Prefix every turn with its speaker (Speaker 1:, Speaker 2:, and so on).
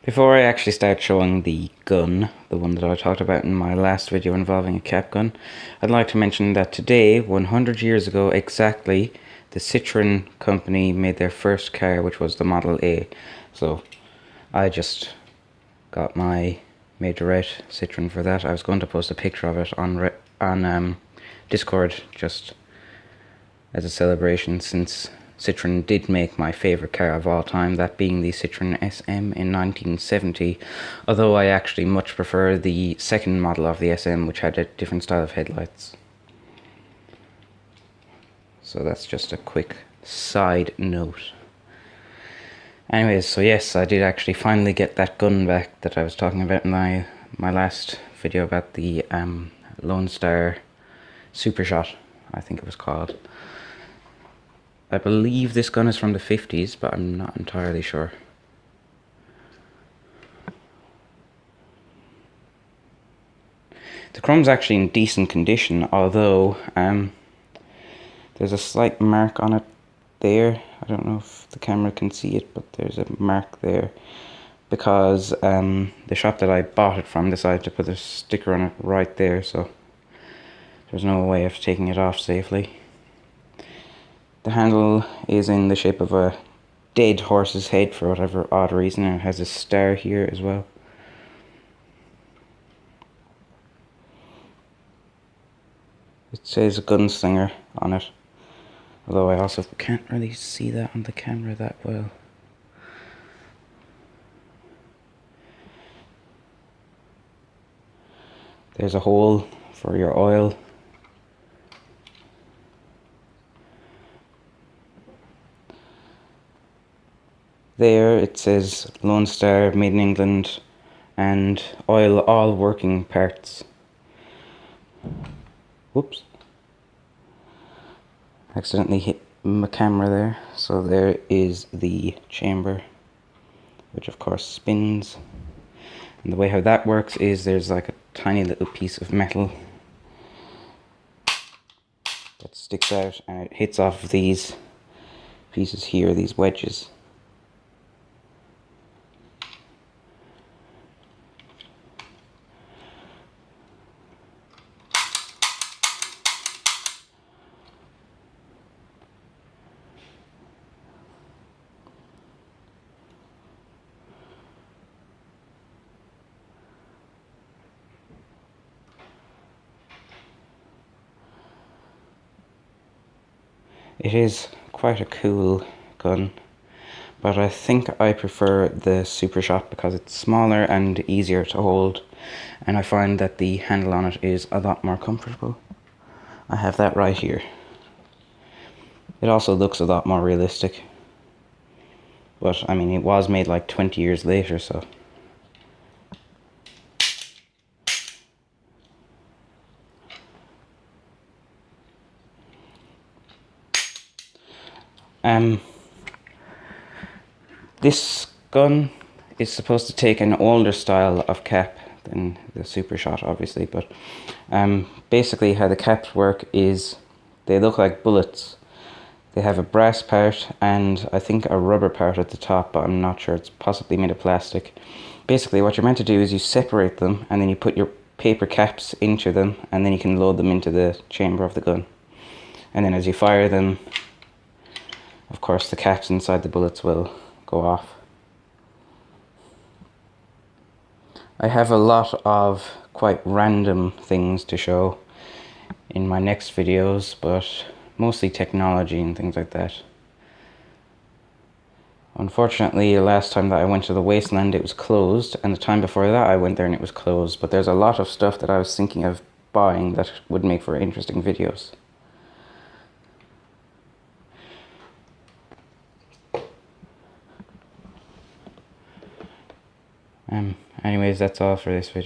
Speaker 1: Before I actually start showing the gun, the one that I talked about in my last video involving a cap gun, I'd like to mention that today, 100 years ago exactly, the Citroen company made their first car, which was the Model A. So I just got my Majorette Citroen for that. I was going to post a picture of it on Discord just as a celebration, since Citroen did make my favourite car of all time, that being the Citroen SM in 1970, although I actually much prefer the second model of the SM, which had a different style of headlights. So that's just a quick side note. Anyways, so yes, I did actually finally get that gun back that I was talking about in my last video about the Lonestar Supershot, I think it was called. I believe this gun is from the 50s, but I'm not entirely sure. The chrome's actually in decent condition, although there's a slight mark on it there. I don't know if the camera can see it, but there's a mark there because the shop that I bought it from decided to put a sticker on it right there, so there's no way of taking it off safely. The handle is in the shape of a dead horse's head for whatever odd reason, and it has a star here as well. It says Gunslinger on it, although I also can't really see that on the camera that well. There's a hole for your oil. There it says Lonestar, made in England, and oil all working parts. Whoops. Accidentally hit my camera there. So there is the chamber, which of course spins. And the way how that works is there's like a tiny little piece of metal that sticks out, and it hits off of these pieces here, these wedges. It is quite a cool gun, but I think I prefer the Supershot because it's smaller and easier to hold, and I find that the handle on it is a lot more comfortable. I have that right here. It also looks a lot more realistic, but I mean, it was made like 20 years later, so. This gun is supposed to take an older style of cap than the Supershot, obviously, but basically how the caps work is they look like bullets. They have a brass part and I think a rubber part at the top, but I'm not sure. It's possibly made of plastic. Basically what you're meant to do is you separate them and then you put your paper caps into them, and then you can load them into the chamber of the gun. And then as you fire them, of course the caps inside the bullets will go off. I have a lot of quite random things to show in my next videos, but mostly technology and things like that. Unfortunately, the last time that I went to the Wasteland it was closed, and the time before that I went there and it was closed, but there's a lot of stuff that I was thinking of buying that would make for interesting videos. Anyways, that's all for this video.